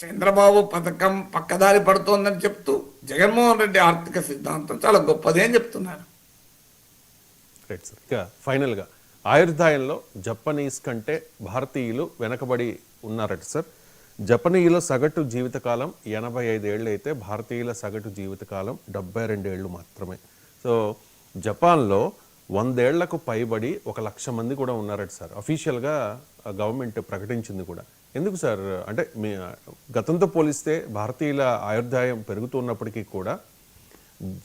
చంద్రబాబు పథకం పక్కదారి పడుతోందని చెప్తూ జగన్మోహన్ రెడ్డి ఆర్థిక సిద్ధాంతం చాలా గొప్పది అని చెప్తున్నారు. Right sir. ఇక ఫైనల్గా ఆయుర్దాయంలో జపనీస్ కంటే భారతీయులు వెనకబడి ఉన్నారట సార్. జపనీయుల సగటు జీవితకాలం 85 ఏళ్ళు అయితే భారతీయుల సగటు జీవితకాలం 72 ఏళ్ళు మాత్రమే. సో జపాన్లో 100 ఏళ్లకు పైబడి 1,00,000 మంది కూడా ఉన్నారట సార్. అఫీషియల్గా గవర్నమెంట్ ప్రకటించింది కూడా. ఎందుకు సార్? అంటే మీ గతంతో పోలిస్తే భారతీయుల ఆయుర్దాయం పెరుగుతున్నప్పటికీ కూడా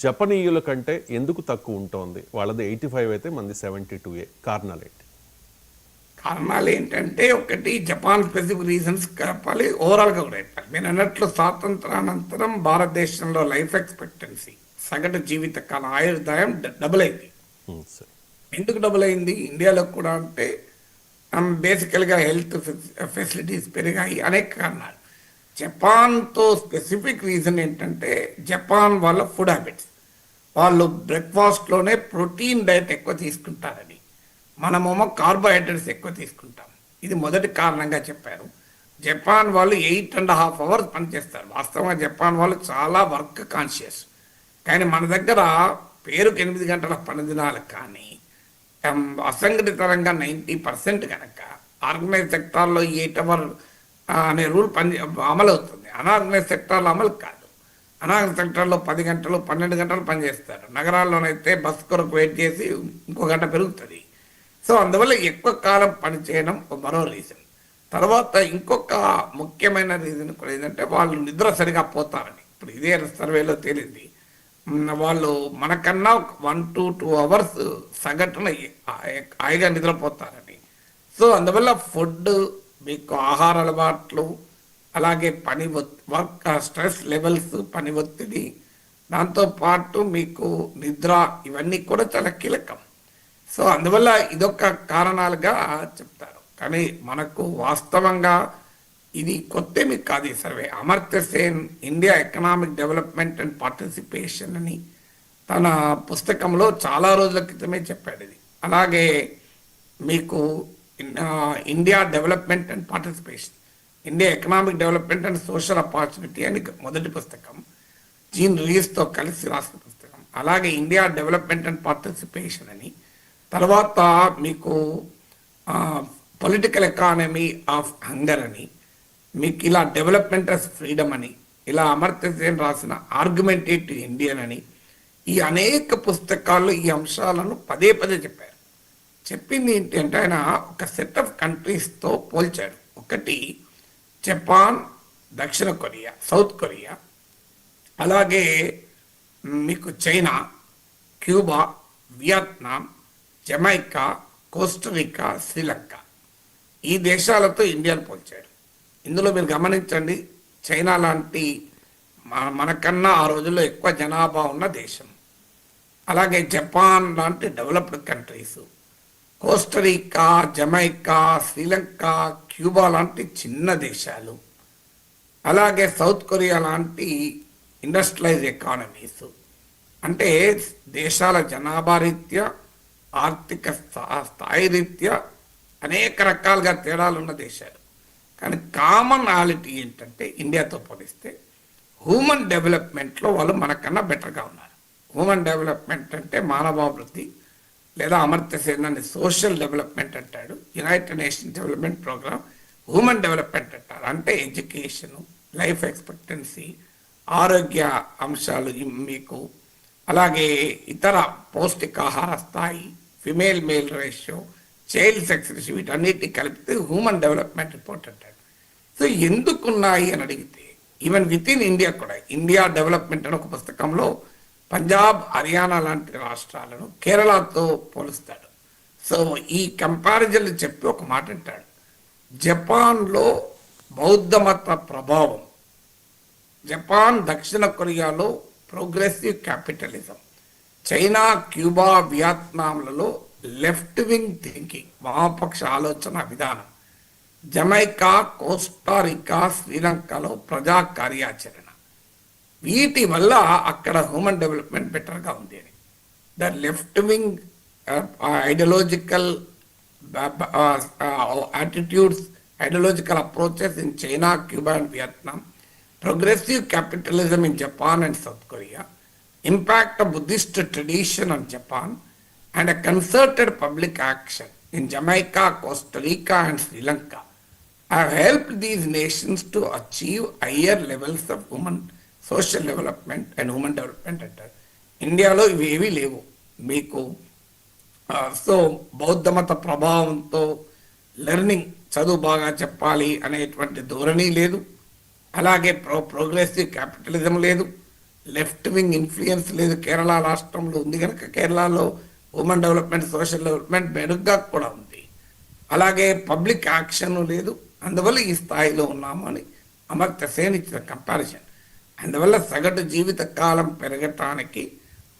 జపనీయుల కంటే ఎందుకు తక్కువ ఉంటుంది? వాళ్ళది 85 అయితే మంది 72. కారణాలు ఏంటి? కారణాలు ఏంటంటే, ఒకటి జపాన్ స్పెసిఫిక్ రీజన్స్ చెప్పాలి, ఓవరాల్గా కూడా చెప్పాలి. నేను అన్నట్లు స్వాతంత్రానంతరం భారతదేశంలో లైఫ్ ఎక్స్పెక్టెన్సీ సగటు జీవిత కాలం ఆయుర్దాయం డబుల్ అయింది. ఎందుకు డబుల్ అయింది ఇండియాలో కూడా అంటే, బేసికల్గా హెల్త్ ఫెసిలిటీస్ పెరిగాయి, అనేక కారణాలు. జపాన్తో స్పెసిఫిక్ రీజన్ ఏంటంటే, జపాన్ వాళ్ళ ఫుడ్ హ్యాబిట్స్. వాళ్ళు బ్రేక్ఫాస్ట్లోనే ప్రోటీన్ డైట్ ఎక్కువ తీసుకుంటారని, మనమేమో కార్బోహైడ్రేట్స్ ఎక్కువ తీసుకుంటాం. ఇది మొదటి కారణంగా చెప్పారు. జపాన్ వాళ్ళు 8.5 అవర్స్ పనిచేస్తారు. వాస్తవంగా జపాన్ వాళ్ళు చాలా వర్క్ కాన్షియస్. కానీ మన దగ్గర పేరుకు 8 గంటల పని దినాలు, కానీ అసంఘటిత రంగం 90% కనుక ఆర్గనైజ్ సెక్టార్లో 8 అవర్ అనే రూల్ అమలు అవుతుంది. అనార్గనైజ్ సెక్టార్లో అమలు కాదు. అనార్గనైజ్ సెక్టార్లో 10 గంటలు 12 గంటలు పనిచేస్తారు. నగరాల్లోనైతే బస్ కొరకు వెయిట్ చేసి ఇంకో గంట పెరుగుతుంది. సో అందువల్ల ఎక్కువ కాలం పనిచేయడం మరో రీజన్. తర్వాత ఇంకొక ముఖ్యమైన రీజన్ కూడా ఏంటంటే, వాళ్ళు నిద్ర సరిగా పోతారని. ఇప్పుడు ఇదే సర్వేలో తేలింది. వాళ్ళు మనకన్నా 1 to 2 అవర్స్ సగటున హాయిగా నిద్రపోతారని. సో అందువల్ల ఫుడ్, మీకు ఆహార అలవాట్లు, అలాగే వర్క్ స్ట్రెస్ లెవెల్స్, పని ఒత్తిడి, దాంతోపాటు మీకు నిద్ర, ఇవన్నీ కూడా చాలా కీలకం. సో అందువల్ల ఇదొక కారణాలుగా చెప్తారు. కానీ మనకు వాస్తవంగా ఇది కొత్తేమి కాదు ఈ survey. Amartya Sen India economic development and participation అని తన పుస్తకంలో చాలా రోజుల క్రితమే చెప్పాడు ఇది. అలాగే మీకు India development and participation, India economic development and social opportunity అని మొదటి పుస్తకం, జీన్ రీస్తో కలిసి రాసిన పుస్తకం. అలాగే ఇండియా డెవలప్మెంట్ అండ్ పార్టిసిపేషన్ అని, తర్వాత మీకు పొలిటికల్ ఎకానమీ ఆఫ్ హంగర్ అని, మీకు ఇలా డెవలప్మెంట్ ఆఫ్ ఫ్రీడమ్ అని, ఇలా అమర్త్య సేన్ రాసిన ఆర్గ్యుమెంటేటివ్ ఇండియన్ అని, ఈ అనేక పుస్తకాల్లో ఈ అంశాలను పదే పదే చెప్పారు. చెప్పింది ఏంటంటే, ఆయన ఒక సెట్ ఆఫ్ కంట్రీస్తో పోల్చాడు. ఒకటి జపాన్, దక్షిణ కొరియా, సౌత్ కొరియా, అలాగే మీకు China, Cuba, Vietnam, Jamaica, Costa Rica, Sri Lanka, ఈ దేశాలతో ఇండియాను పోల్చాడు. ఇందులో మీరు గమనించండి, చైనా లాంటి మనకన్నా ఆ రోజుల్లో ఎక్కువ జనాభా ఉన్న దేశం, అలాగే జపాన్ లాంటి developed countries, Costa Rica, Jamaica, Sri Lanka, Cuba లాంటి చిన్న దేశాలు, అలాగే సౌత్ కొరియా లాంటి ఇండస్ట్రియలైజ్ ఎకానమీస్. అంటే దేశాల జనాభా రీత్యా, ఆర్థిక స్థాయి రీత్యా అనేక రకాలుగా తేడాలు ఉన్న దేశాలు. కానీ కామనాలిటీ ఏంటంటే, ఇండియాతో పోలిస్తే హ్యూమన్ డెవలప్మెంట్లో వాళ్ళు మనకన్నా బెటర్గా ఉన్నారు. హ్యూమన్ డెవలప్మెంట్ అంటే మానవాభివృద్ధి, లేదా అమర్త్య సేన్ అని సోషల్ డెవలప్మెంట్ అంటాడు, United Nations development programme human development అంటారు. అంటే ఎడ్యుకేషను, లైఫ్ ఎక్స్పెక్టెన్సీ, ఆరోగ్య అంశాలు మీకు, అలాగే ఇతర పౌష్టికాహార స్థాయి, female male ratio, child sex ratio, వీటన్నిటిని కలిపితే హ్యూమన్ డెవలప్మెంట్ రిపోర్ట్ అంటాడు. సో ఎందుకున్నాయి అని అడిగితే, ఈవెన్ విత్ ఇన్ ఇండియా కూడా ఇండియా డెవలప్మెంట్ అని ఒక పుస్తకంలో పంజాబ్, హర్యానా లాంటి రాష్ట్రాలను కేరళతో పోలుస్తాడు. సో ఈ కంపారిజన్లు చెప్పి ఒక మాట అంటాడు, జపాన్లో బౌద్ధ మత ప్రభావం, జపాన్, దక్షిణ కొరియాలో ప్రోగ్రెసివ్ క్యాపిటలిజం, చైనా, క్యూబా, వియత్నాంలలో లెఫ్ట్ వింగ్ థింకింగ్, వామపక్ష ఆలోచన విధానం, జమైకా, కోస్టారికా, శ్రీలంకలో ప్రజా కార్యాచరణ, వీటి వల్ల అక్కడ హ్యూమన్ డెవలప్మెంట్ బెటర్గా ఉంది అని. The left wing ideological attitudes ideological approaches in China, Cuba, and Vietnam, progressive capitalism in Japan and South Korea, impact of Buddhist tradition on Japan, and a concerted public action in Jamaica, Costa Rica, and Sri Lanka have helped these nations to achieve higher levels of human social development and human development అంటారు. ఇండియాలో ఇవి ఏవీ లేవు మీకు. So బౌద్ధ మత ప్రభావంతో learning చదువు బాగా చెప్పాలి అనేటువంటి ధోరణి లేదు. అలాగే ప్రోగ్రెసివ్ క్యాపిటలిజం లేదు, లెఫ్ట్ వింగ్ ఇన్ఫ్లుయెన్స్ లేదు. కేరళ రాష్ట్రంలో ఉంది కనుక కేరళలో ఉమెన్ డెవలప్మెంట్ సోషల్ డెవలప్మెంట్ మెరుగ్గా కూడా ఉంది. అలాగే పబ్లిక్ యాక్షన్ లేదు. అందువల్ల ఈ స్థాయిలో ఉన్నాము అని అమర్త్య సేన్ ఇచ్చిన కంపారిజన్. అందువల్ల సగటు జీవిత కాలం పెరగటానికి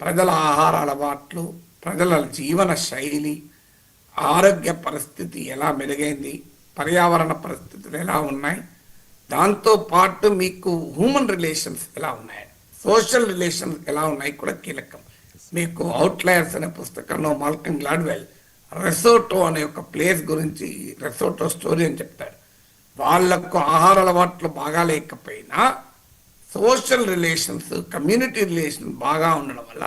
ప్రజల ఆహార అలవాట్లు, ప్రజల జీవన శైలి, ఆరోగ్య పరిస్థితి ఎలా మెరుగైంది, పర్యావరణ పరిస్థితులు ఎలా ఉన్నాయి, దాంతోపాటు మీకు హ్యూమన్ రిలేషన్స్ ఎలా ఉన్నాయి, సోషల్ రిలేషన్స్ ఎలా ఉన్నాయి కూడా కీలకం. మీకు అవుట్లయర్స్ అనే పుస్తకంలో మాల్కమ్ గ్లాడ్వెల్ రెసోటో అనే ఒక ప్లేస్ గురించి రెసోటో స్టోరీ అని చెప్తాడు. వాళ్లకు ఆహార అలవాట్లు బాగా లేకపోయినా సోషల్ రిలేషన్స్, కమ్యూనిటీ రిలేషన్ బాగా ఉండడం వల్ల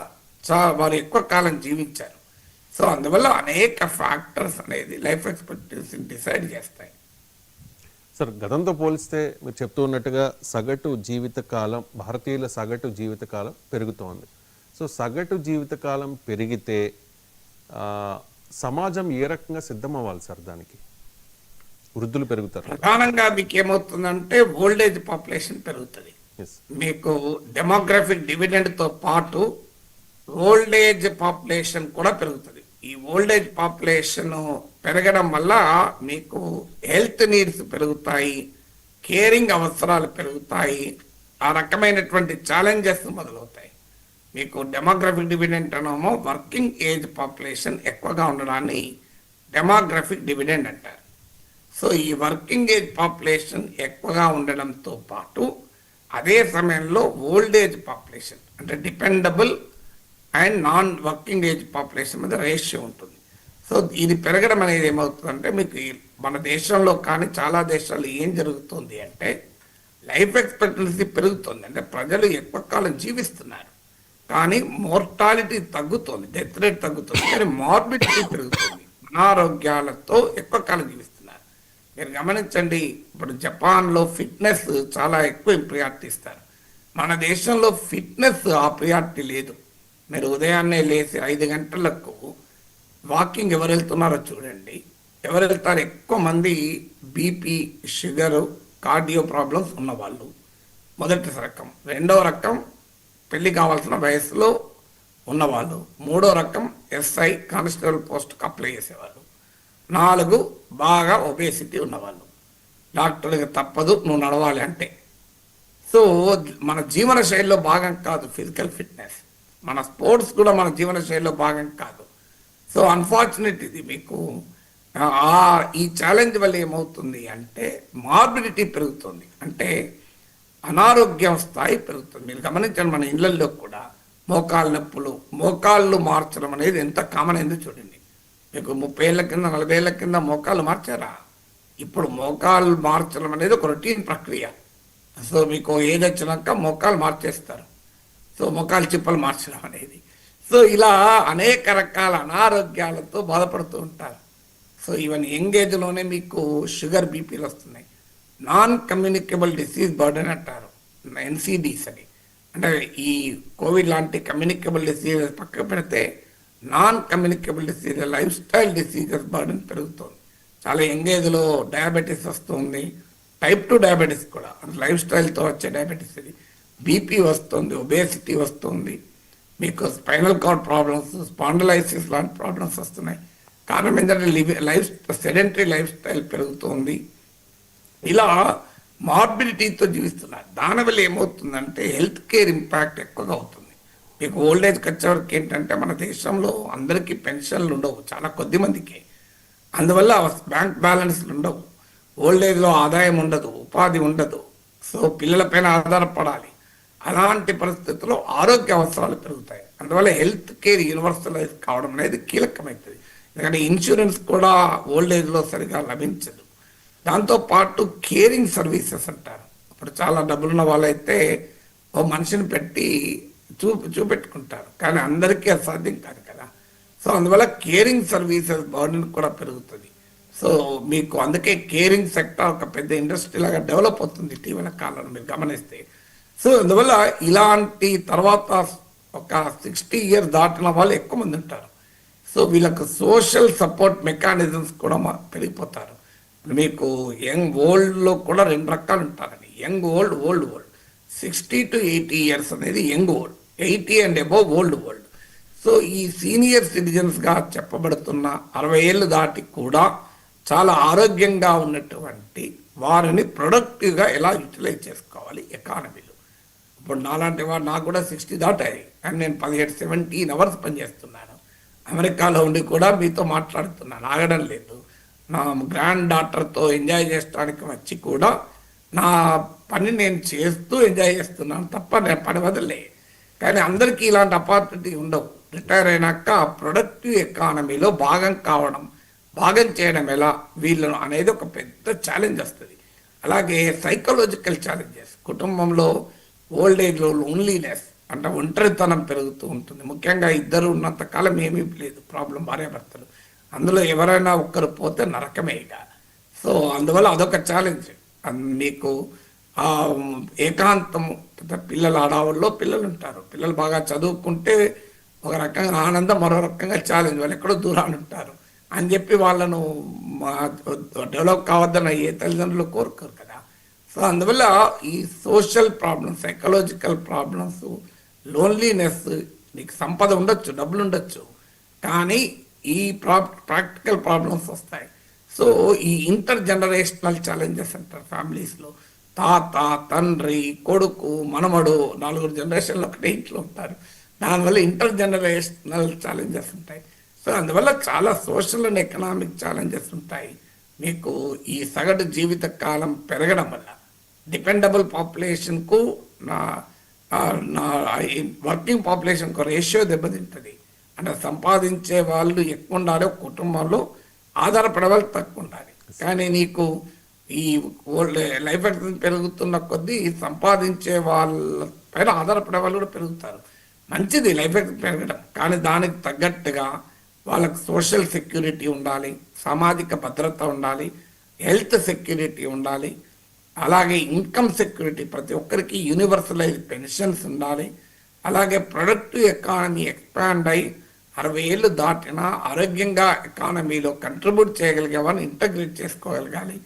వారు ఎక్కువ కాలం జీవించారు. సో అందువల్ల అనేక ఫ్యాక్టర్స్ అనేది లైఫ్ ఎక్స్పెక్టెన్సీని డిసైడ్ చేస్తాయి. సార్, గతంతో పోలిస్తే మీరు చెప్తూ ఉన్నట్టుగా సగటు జీవితకాలం, భారతీయుల సగటు జీవితకాలం పెరుగుతోంది. సో సగటు జీవితకాలం పెరిగితే సమాజం ఏ రకంగా సిద్ధం అవ్వాలి సార్? దానికి వృద్ధులు పెరుగుతారు. ప్రధానంగా మీకు ఏమవుతుందంటే ఓల్డేజ్ పాపులేషన్ పెరుగుతుంది. మీకు డెమోగ్రఫిక్ డివిడెండ్తో పాటు ఓల్డేజ్ పాపులేషన్ కూడా పెరుగుతుంది. ఈ ఓల్డేజ్ పాపులేషన్ పెరగడం వల్ల మీకు హెల్త్ నీడ్స్ పెరుగుతాయి, కేరింగ్ అవసరాలు పెరుగుతాయి, ఆ రకమైనటువంటి ఛాలెంజెస్ మొదలవుతాయి. మీకు డెమోగ్రఫిక్ డివిడెంట్ అనేమో వర్కింగ్ ఏజ్ పాపులేషన్ ఎక్కువగా ఉండడాన్ని డెమోగ్రఫిక్ డివిడెండ్ అంటారు. సో ఈ వర్కింగ్ ఏజ్ పాపులేషన్ ఎక్కువగా ఉండడంతో పాటు అదే సమయంలో ఓల్డ్ ఏజ్ పాపులేషన్ అంటే dependable and non working age population మీద రేషియో ఉంటుంది. సో ఇది పెరగడం అనేది ఏమవుతుందంటే మీకు మన దేశంలో కానీ చాలా దేశాల్లో ఏం జరుగుతుంది అంటే లైఫ్ ఎక్స్పెక్టెన్సీ పెరుగుతుంది. అంటే ప్రజలు ఎక్కువ కాలం జీవిస్తున్నారు కానీ మోర్టాలిటీ తగ్గుతుంది, డెత్ రేట్ తగ్గుతుంది, కానీ మార్బిడిటీ పెరుగుతుంది. అనారోగ్యాలతో ఎక్కువ కాలం జీవిస్తున్నారు. మీరు గమనించండి, ఇప్పుడు జపాన్లో ఫిట్నెస్ చాలా ఎక్కువ ప్రియారిటీ ఇస్తారు. మన దేశంలో ఫిట్నెస్ ఆ ప్రియారిటీ లేదు. మీరు ఉదయాన్నే లేచి 5 గంటలకు వాకింగ్ ఎవరు వెళ్తున్నారో చూడండి. ఎవరు వెళ్తారు? ఎక్కువ మంది బీపీ, షుగరు, కార్డియో ప్రాబ్లమ్స్ ఉన్నవాళ్ళు మొదటి రకం. రెండవ రకం పెళ్లి కావాల్సిన వయసులో ఉన్నవాళ్ళు. మూడో రకం ఎస్ఐ కానిస్టేబుల్ పోస్ట్కి అప్లై చేసేవాళ్ళు. 4 బాగా ఒబేసిటీ ఉన్నవాళ్ళు. డాక్టర్కి తప్పదు నువ్వు నడవాలి అంటే. సో మన జీవన శైలిలో భాగం కాదు ఫిజికల్ ఫిట్నెస్. మన స్పోర్ట్స్ కూడా మన జీవన శైలిలో భాగం కాదు. సో అన్ఫార్చునేట్ ఇది మీకు ఈ ఛాలెంజ్ వల్ల ఏమవుతుంది అంటే మార్బిడిటీ పెరుగుతుంది, అంటే అనారోగ్యం స్థాయి పెరుగుతుంది. మీరు గమనించండి, మన ఇళ్లలో కూడా మోకాళ్ళ నొప్పులు, మోకాళ్ళు మార్చడం అనేది ఎంత కామన్ అయిందో చూడండి. మీకు 30 ఏళ్ల కింద 40 ఏళ్ల కింద మోకాళ్ళు మార్చారా? ఇప్పుడు మోకాళ్ళు మార్చడం అనేది ఒక రొటీన్ ప్రక్రియ. సో మీకు ఏది వచ్చినాక మోకాళ్ళు మార్చేస్తారు. సో మోకాలు చిప్పలు మార్చడం అనేది. సో ఇలా అనేక రకాల అనారోగ్యాలతో బాధపడుతూ ఉంటారు. సో ఈవెన్ యంగ్ ఏజ్లోనే మీకు షుగర్, బీపీలు వస్తున్నాయి. నాన్ కమ్యూనికేబుల్ డిసీజ్ బర్డెన్ అంటారు, NCDs అని. అంటే ఈ కోవిడ్ లాంటి కమ్యూనికేబుల్ డిసీజెస్ పక్కన పెడితే non communicable diseases, life style diseases burden పెరుగుతుంది. చాలా యంగ్ ఏజ్లో డయాబెటీస్ వస్తుంది, టైప్ 2 డయాబెటీస్ కూడా, లైఫ్ స్టైల్తో వచ్చే డయాబెటీస్. ఇది బీపీ వస్తుంది, ఒబేసిటీ వస్తుంది, మీకు స్పైనల్ కార్డ్ ప్రాబ్లమ్స్, స్పాండలైసిస్ లాంటి ప్రాబ్లమ్స్ వస్తున్నాయి. కారణం ఏంటంటే సెడెంటరీ లైఫ్ స్టైల్ పెరుగుతుంది. ఇలా మార్బిలిటీతో జీవిస్తున్నారు. దానివల్ల ఏమవుతుందంటే హెల్త్ కేర్ ఇంపాక్ట్ ఎక్కువగా అవుతుంది. మీకు ఓల్డేజ్కి వచ్చేవరకు ఏంటంటే మన దేశంలో అందరికీ పెన్షన్లు ఉండవు, చాలా కొద్ది మందికి. అందువల్ల బ్యాంక్ బ్యాలెన్స్లు ఉండవు, ఓల్డేజ్లో ఆదాయం ఉండదు, ఉపాధి ఉండదు. సో పిల్లలపైన ఆధారపడాలి. అలాంటి పరిస్థితుల్లో ఆరోగ్య అవసరాలు పెరుగుతాయి. అందువల్ల హెల్త్ కేర్ యూనివర్సలైజ్ కావడం అనేది కీలకమవుతుంది. ఎందుకంటే ఇన్సూరెన్స్ కూడా ఓల్డేజ్లో సరిగా లభించదు. దాంతో పాటు కేరింగ్ సర్వీసెస్ అంటారు. ఇప్పుడు చాలా డబ్బులున్న వాళ్ళైతే ఓ మనిషిని పెట్టి చూపెట్టుకుంటారు, కానీ అందరికీ అది సాధ్యం కాదు కదా. సో అందువల్ల కేరింగ్ సర్వీసెస్ బర్డెన్ కూడా పెరుగుతుంది. సో మీకు అందుకే కేరింగ్ సెక్టర్ ఒక పెద్ద ఇండస్ట్రీ లాగా డెవలప్ అవుతుంది ఇటీవల కాలంలో మీరు గమనిస్తే. సో అందువల్ల ఇలాంటి తర్వాత ఒక 60 ఇయర్స్ దాటిన వాళ్ళు ఎక్కువ మంది ఉంటారు. సో వీళ్ళకు సోషల్ సపోర్ట్ మెకానిజమ్స్ కూడా పెరిగిపోతారు. మీకు యంగ్ ఓల్డ్లో కూడా 2 రకాలు ఉంటారండి, young old, old old. 60 to 80 years అనేది young old, 80 and above old old. So ఈ సీనియర్ సిటిజన్స్గా చెప్పబడుతున్న 60 ఏళ్ళు దాటి కూడా చాలా ఆరోగ్యంగా ఉన్నటువంటి వారిని ప్రొడక్టివ్గా ఎలా యూటిలైజ్ చేసుకోవాలి ఎకానమీలో. ఇప్పుడు నాలాంటి వాడు, నాకు కూడా 60 దాటాయి అండ్ నేను 17 అవర్స్ పనిచేస్తున్నాను. అమెరికాలో ఉండి కూడా మీతో మాట్లాడుతున్నాను, ఆగడం లేదు. నా గ్రాండ్ డాటర్తో ఎంజాయ్ చేయడానికి వచ్చి కూడా నా పని నేను చేస్తూ ఎంజాయ్ చేస్తున్నాను తప్ప నేను పని వదలే. కానీ అందరికీ ఇలాంటి ఆపర్చునిటీ ఉండవు. రిటైర్ అయినాక ప్రొడక్టివ్ ఎకానమీలో భాగం చేయడం ఎలా వీళ్ళను అనేది ఒక పెద్ద ఛాలెంజ్ వస్తుంది. అలాగే సైకలాజికల్ ఛాలెంజెస్, కుటుంబంలో ఓల్డ్ ఏజ్లో లోన్లీనెస్ అంటే ఒంటరితనం పెరుగుతూ ఉంటుంది. ముఖ్యంగా ఇద్దరు ఉన్నంత కాలం ఏమీ లేదు ప్రాబ్లం, భార్యాభర్తలు. అందులో ఎవరైనా ఒక్కరు పోతే నరకమే ఇక. సో అందువల్ల అదొక ఛాలెంజ్. మీకు ఏకాంతం, పిల్లలు ఆడవాళ్ళలో పిల్లలు ఉంటారు. పిల్లలు బాగా చదువుకుంటే ఒక రకంగా ఆనందం, మరో రకంగా ఛాలెంజ్. వాళ్ళు ఎక్కడో దూరాన్ని ఉంటారు అని చెప్పి వాళ్ళను డెవలప్ కావద్దని ఏ తల్లిదండ్రులు కోరుకోరు కదా. సో అందువల్ల ఈ social problems, psychological problems, loneliness, నీకు సంపద ఉండొచ్చు, డబ్బులు ఉండొచ్చు, కానీ ఈ ప్రాక్టికల్ ప్రాబ్లమ్స్ వస్తాయి. సో ఈ ఇంటర్ జనరేషనల్ ఛాలెంజెస్ అంటారు ఫ్యామిలీస్లో. తాత, తండ్రి, కొడుకు, మనమడు, 4 జనరేషన్లు ఒకటే ఇంట్లో ఉంటారు. దానివల్ల ఇంటర్ జనరేషనల్ ఛాలెంజెస్ ఉంటాయి. సో అందువల్ల చాలా సోషల్ అండ్ ఎకనామిక్ ఛాలెంజెస్ ఉంటాయి. మీకు ఈ సగటు జీవిత కాలం పెరగడం వల్ల డిపెండబుల్ పాపులేషన్కు నా వర్కింగ్ పాపులేషన్కు రేషియో దెబ్బతింటుంది. అంటే సంపాదించే వాళ్ళు ఎక్కువ ఉండాలి, కుటుంబంలో ఆధారపడే వాళ్ళు తక్కువ ఉండాలి. కానీ నీకు ఈ లైఫ్ ఎక్స్పెక్టెన్సీ పెరుగుతున్న కొద్దీ సంపాదించే వాళ్ళ పైన ఆధారపడే వాళ్ళు కూడా పెరుగుతారు. మంచిది లైఫ్ ఎక్స్పెక్టెన్సీ పెరగడం, కానీ దానికి తగ్గట్టుగా వాళ్ళకు సోషల్ సెక్యూరిటీ ఉండాలి, సామాజిక భద్రత ఉండాలి, హెల్త్ సెక్యూరిటీ ఉండాలి, అలాగే ఇన్కమ్ సెక్యూరిటీ, ప్రతి ఒక్కరికి యూనివర్సలైజ్ పెన్షన్స్ ఉండాలి. అలాగే ప్రొడక్టివ్ ఎకానమీ ఎక్స్పాండ్ అయ్యి 60 ఏళ్ళు దాటినా ఆరోగ్యంగా ఎకానమీలో కంట్రిబ్యూట్ చేయగలిగే వాళ్ళని ఇంటగ్రేట్ చేసుకోగలగాలి.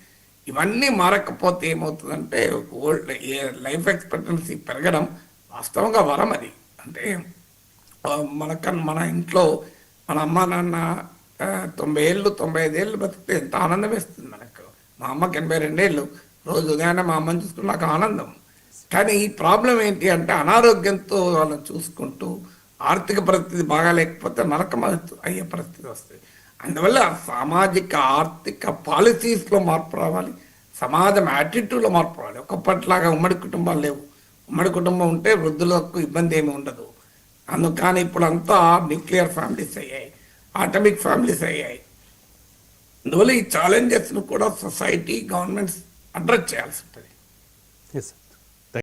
ఇవన్నీ మారకపోతే ఏమవుతుందంటే లైఫ్ ఎక్స్పెక్టెన్సీ పెరగడం వాస్తవంగా వరం. అది అంటే మన ఇంట్లో మన అమ్మ నాన్న 90 ఏళ్ళు 95 ఏళ్ళు బతికితే ఎంత ఆనందం వేస్తుంది మనకు. మా అమ్మకి 82 ఏళ్ళు, రోజు ఉదయాన్నే మా అమ్మని చూసుకుని నాకు ఆనందం. కానీ ఈ ప్రాబ్లం ఏంటి అంటే అనారోగ్యంతో వాళ్ళని చూసుకుంటూ ఆర్థిక పరిస్థితి బాగా లేకపోతే నరకం అయ్యే పరిస్థితి వస్తుంది. అందువల్ల సామాజిక ఆర్థిక పాలసీస్లో మార్పు రావాలి, సమాజం యాటిట్యూడ్లో మార్పు రావాలి. ఒకప్పట్లాగా ఉమ్మడి కుటుంబాలు లేవు. ఉమ్మడి కుటుంబం ఉంటే వృద్ధులకు ఇబ్బంది ఏమి ఉండదు. కానీ ఇప్పుడు అంతా న్యూక్లియర్ ఫ్యామిలీస్ అయ్యాయి, ఆటమిక్ ఫ్యామిలీస్ అయ్యాయి. అందువల్ల ఈ ఛాలెంజెస్ను కూడా సొసైటీ, గవర్నమెంట్స్ అడ్రస్ చేయాల్సి ఉంటుంది. ఎస్.